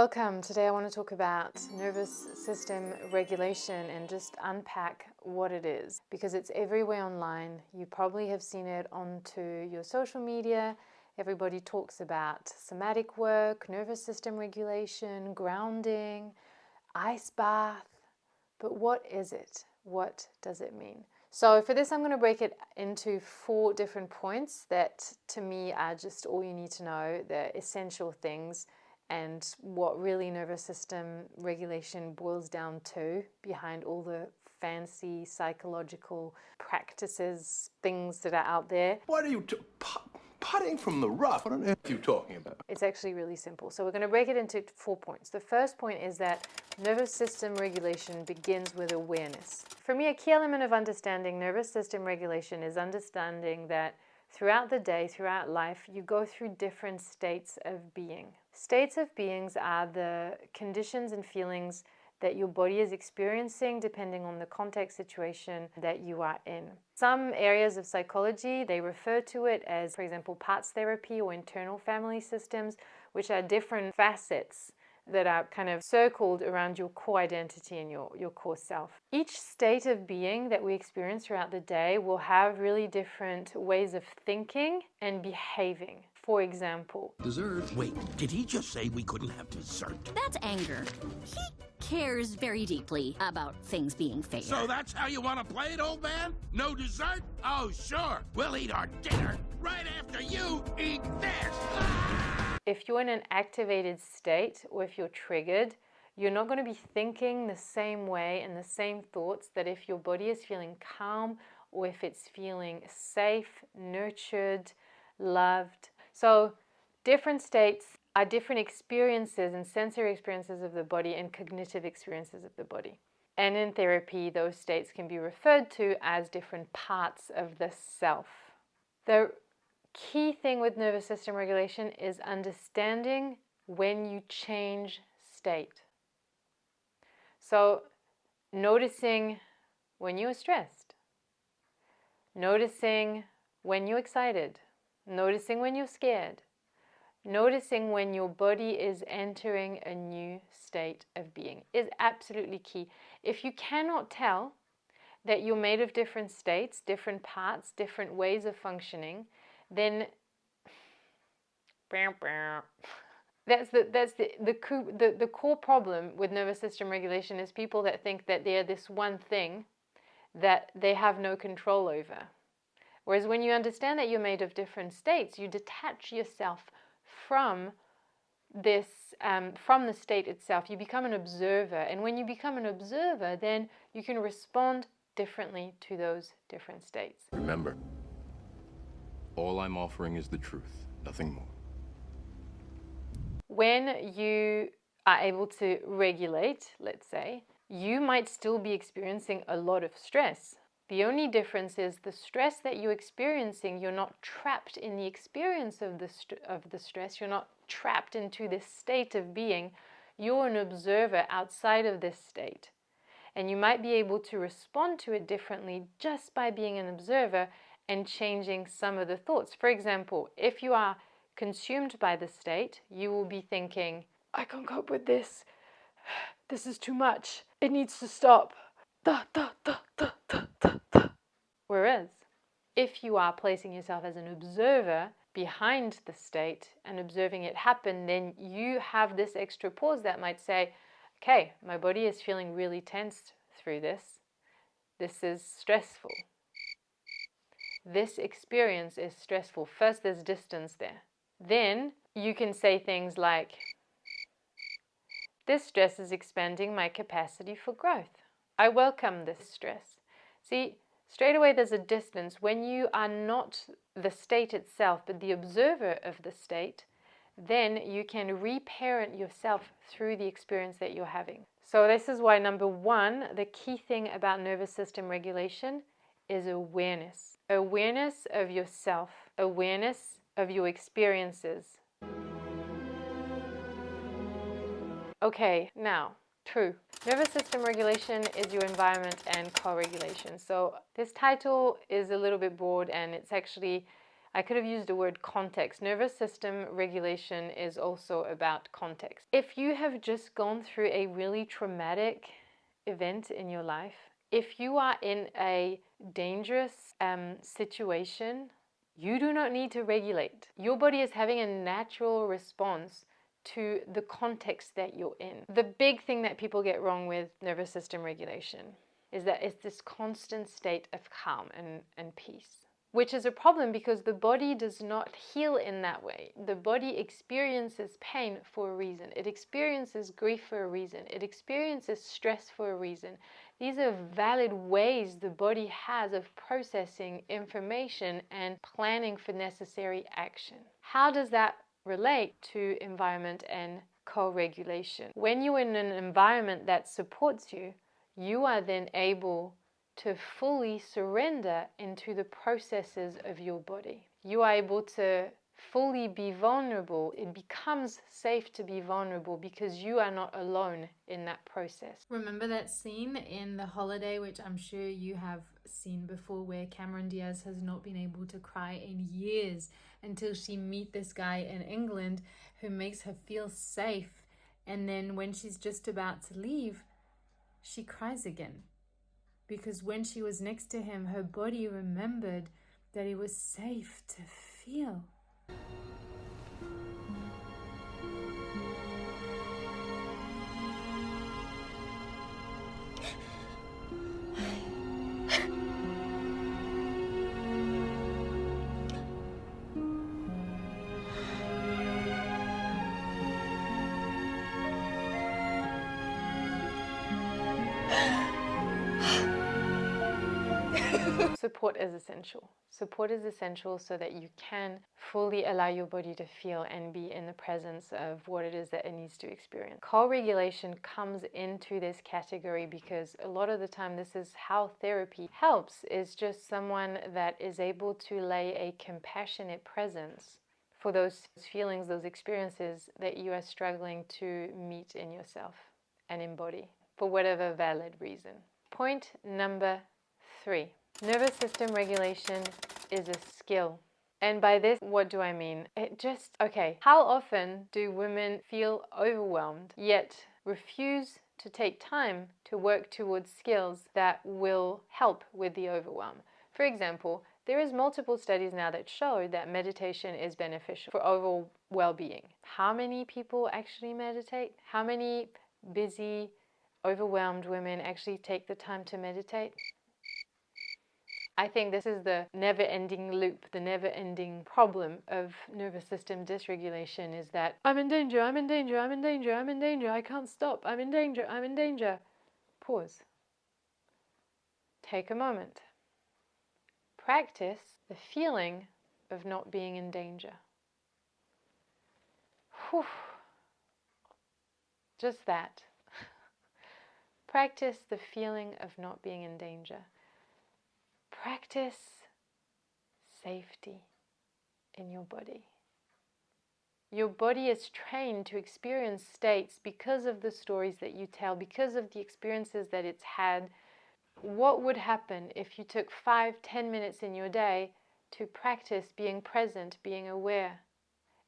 Welcome. Today I want to talk about nervous system regulation and just unpack what it is, because it's everywhere online. You probably have seen it onto your social media. Everybody talks about somatic work, nervous system regulation, grounding, ice bath. But what is it? What does it mean? So for this, I'm going to break it into 4 different points that to me are just all you need to know, the essential things, and what really nervous system regulation boils down to behind all the fancy psychological practices, things that are out there. What are you putting from the rough? What on earth are you talking about? It's actually really simple. So we're going to break it into 4 points. The first point is that nervous system regulation begins with awareness. For me, a key element of understanding nervous system regulation is understanding that throughout the day, throughout life, you go through different states of being. States of beings are the conditions and feelings that your body is experiencing depending on the context situation that you are in. Some areas of psychology, they refer to it as, for example, parts therapy or internal family systems, which are different facets that are kind of circled around your core identity and your core self. Each state of being that we experience throughout the day will have really different ways of thinking and behaving. For example, dessert. Wait, did he just say we couldn't have dessert? That's anger. He cares very deeply about things being fair. So that's how you want to play it, old man? No dessert? Oh, sure. We'll eat our dinner right after you eat this. If you're in an activated state or if you're triggered, you're not going to be thinking the same way and the same thoughts that if your body is feeling calm or if it's feeling safe, nurtured, loved. So different states are different experiences and sensory experiences of the body and cognitive experiences of the body. And in therapy, those states can be referred to as different parts of the self. The key thing with nervous system regulation is understanding when you change state. So noticing when you're stressed, noticing when you're excited, noticing when you're scared, noticing when your body is entering a new state of being is absolutely key. If you cannot tell that you're made of different states, different parts, different ways of functioning, then that's the core problem with nervous system regulation is people that think that they're this one thing that they have no control over. Whereas when you understand that you're made of different states, you detach yourself from this, from the state itself. You become an observer, and when you become an observer, then you can respond differently to those different states. Remember, all I'm offering is the truth, nothing more. When you are able to regulate, let's say, you might still be experiencing a lot of stress. The only difference is the stress that you're experiencing, you're not trapped in the experience of the stress. You're not trapped into this state of being. You're an observer outside of this state. And you might be able to respond to it differently just by being an observer and changing some of the thoughts. For example, if you are consumed by the state, you will be thinking, I can't cope with this. This is too much. It needs to stop. Whereas, if you are placing yourself as an observer behind the state and observing it happen, then you have this extra pause that might say, okay, my body is feeling really tense through this. This is stressful. This experience is stressful. First, there's distance there. Then you can say things like, this stress is expanding my capacity for growth. I welcome this stress. See, straight away there's a distance. When you are not the state itself, but the observer of the state, then you can reparent yourself through the experience that you're having. So this is why, number 1, the key thing about nervous system regulation is awareness. Awareness of yourself. Awareness of your experiences. Okay, now, true. Nervous system regulation is your environment and co-regulation. So this title is a little bit broad, and it's actually, I could have used the word context. Nervous system regulation is also about context. If you have just gone through a really traumatic event in your life, if you are in a dangerous situation, you do not need to regulate. Your body is having a natural response to the context that you're in. The big thing that people get wrong with nervous system regulation is that it's this constant state of calm and peace, which is a problem because the body does not heal in that way. The body experiences pain for a reason. It experiences grief for a reason. It experiences stress for a reason. These are valid ways the body has of processing information and planning for necessary action. How does that relate to environment and co-regulation? When you're in an environment that supports you, you are then able to fully surrender into the processes of your body. You are able to fully be vulnerable. It becomes safe to be vulnerable because you are not alone in that process. Remember that scene in The Holiday, which I'm sure you have seen before, where Cameron Diaz has not been able to cry in years until she meets this guy in England who makes her feel safe. And then when she's just about to leave, she cries again. Because when she was next to him, her body remembered that it was safe to feel. Support is essential. Support is essential so that you can fully allow your body to feel and be in the presence of what it is that it needs to experience. Co-regulation comes into this category because a lot of the time this is how therapy helps, is just someone that is able to lay a compassionate presence for those feelings, those experiences that you are struggling to meet in yourself and embody for whatever valid reason. Point number 3. Nervous system regulation is a skill. And by this, what do I mean? How often do women feel overwhelmed yet refuse to take time to work towards skills that will help with the overwhelm? For example, there is multiple studies now that show that meditation is beneficial for overall well-being. How many people actually meditate? How many busy, overwhelmed women actually take the time to meditate? I think this is the never-ending loop, the never-ending problem of nervous system dysregulation is that I'm in danger, I'm in danger, I'm in danger, I'm in danger, I can't stop, I'm in danger, I'm in danger. Pause. Take a moment. Practice the feeling of not being in danger. Whew. Just that. Practice the feeling of not being in danger. Practice safety in your body. Your body is trained to experience states because of the stories that you tell, because of the experiences that it's had. What would happen if you took 5-10 minutes in your day to practice being present, being aware,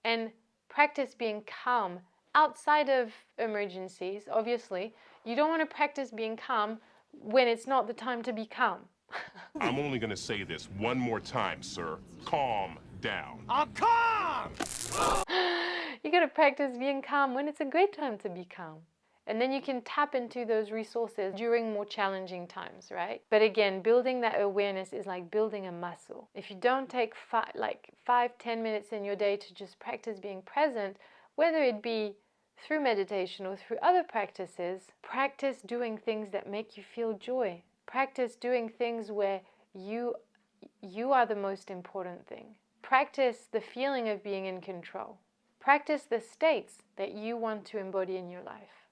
and practice being calm outside of emergencies? Obviously, you don't want to practice being calm when it's not the time to be calm. I'm only gonna say this one more time, sir. Calm down. I'm calm! You gotta practice being calm when it's a great time to be calm. And then you can tap into those resources during more challenging times, right? But again, building that awareness is like building a muscle. If you don't take 5-10 minutes in your day to just practice being present, whether it be through meditation or through other practices, practice doing things that make you feel joy. Practice doing things where you are the most important thing. Practice the feeling of being in control. Practice the states that you want to embody in your life.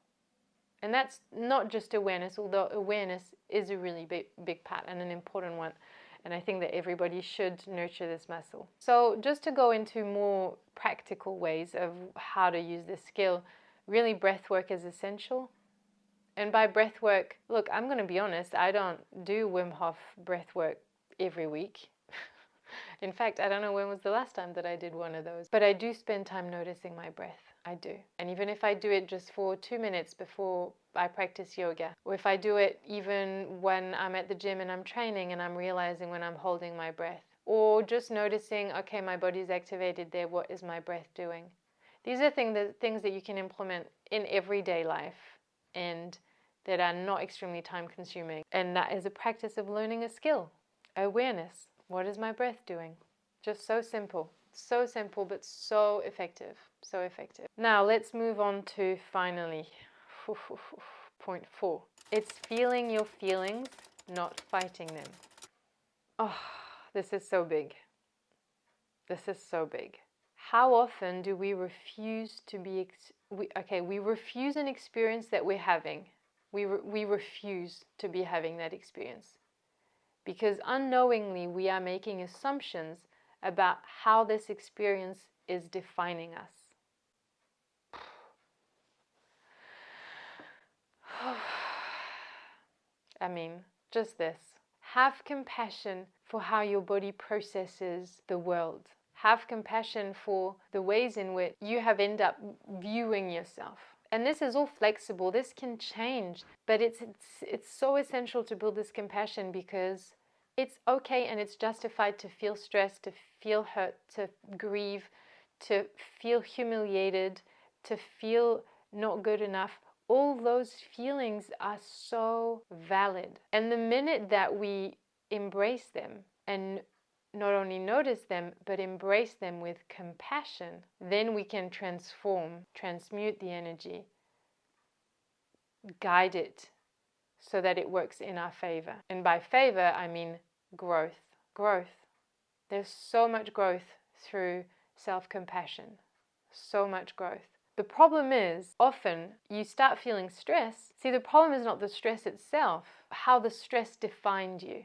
And that's not just awareness, although awareness is a really big part and an important one. And I think that everybody should nurture this muscle. So just to go into more practical ways of how to use this skill, really breath work is essential. And by breath work, look, I'm going to be honest, I don't do Wim Hof breath work every week. In fact, I don't know when was the last time that I did one of those, but I do spend time noticing my breath. I do. And even if I do it just for 2 minutes before I practice yoga, or if I do it even when I'm at the gym and I'm training and I'm realizing when I'm holding my breath, or just noticing, okay, my body's activated there, what is my breath doing? These are things that you can implement in everyday life and that are not extremely time consuming. And that is a practice of learning a skill, awareness. What is my breath doing? Just so simple. So simple, but so effective. So effective. Now let's move on to finally point 4. It's feeling your feelings, not fighting them. Oh, this is so big. This is so big. How often do we refuse to be, we refuse an experience that we're having. We refuse to be having that experience. Because unknowingly we are making assumptions about how this experience is defining us. I mean, just this. Have compassion for how your body processes the world. Have compassion for the ways in which you have ended up viewing yourself. And this is all flexible. This can change. But it's so essential to build this compassion because it's okay and it's justified to feel stressed, to feel hurt, to grieve, to feel humiliated, to feel not good enough. All those feelings are so valid. And the minute that we embrace them and not only notice them, but embrace them with compassion, then we can transmute the energy, guide it so that it works in our favor. And by favor, I mean growth. Growth. There's so much growth through self-compassion. So much growth. The problem is, often you start feeling stress. See, the problem is not the stress itself, how the stress defined you.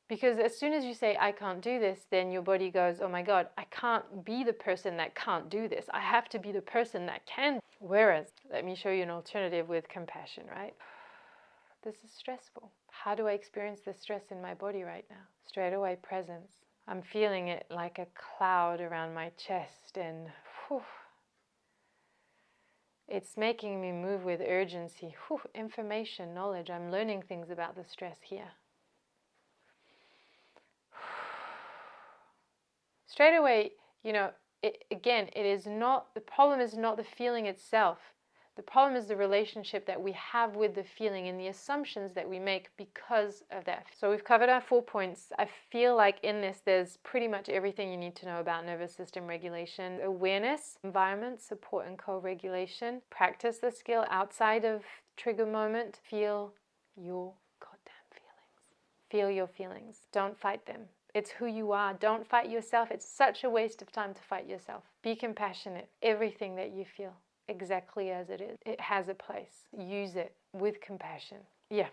Because as soon as you say, I can't do this, then your body goes, oh my God, I can't be the person that can't do this. I have to be the person that can. Whereas, let me show you an alternative with compassion, right? This is stressful. How do I experience the stress in my body right now? Straight away, presence. I'm feeling it like a cloud around my chest and whew, it's making me move with urgency. Whew, information, knowledge. I'm learning things about the stress here. Straight away, you know, it is not, the problem is not the feeling itself. The problem is the relationship that we have with the feeling and the assumptions that we make because of that. So we've covered our 4 points. I feel like in this, there's pretty much everything you need to know about nervous system regulation. Awareness, environment, support and co-regulation. Practice the skill outside of trigger moment. Feel your goddamn feelings. Feel your feelings. Don't fight them. It's who you are. Don't fight yourself. It's such a waste of time to fight yourself. Be compassionate. Everything that you feel, exactly as it is. It has a place. Use it with compassion. Yeah.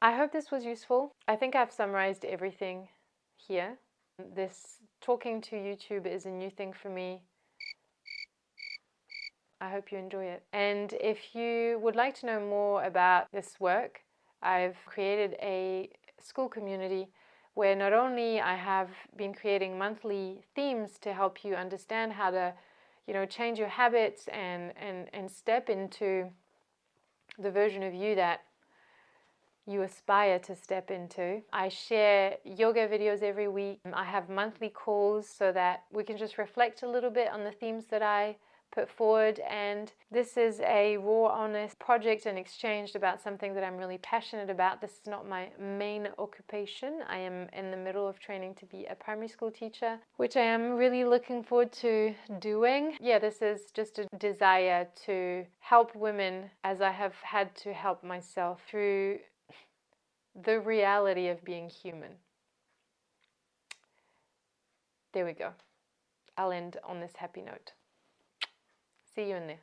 I hope this was useful. I think I've summarized everything here. This talking to YouTube is a new thing for me. I hope you enjoy it. And if you would like to know more about this work, I've created a school community where not only I have been creating monthly themes to help you understand how to, you know, change your habits and step into the version of you that you aspire to step into. I share yoga videos every week. I have monthly calls so that we can just reflect a little bit on the themes that I put forward, and this is a raw, honest project and exchange about something that I'm really passionate about. This is not my main occupation. I am in the middle of training to be a primary school teacher, which I am really looking forward to doing. Yeah, this is just a desire to help women as I have had to help myself through the reality of being human. There we go. I'll end on this happy note. See you in there.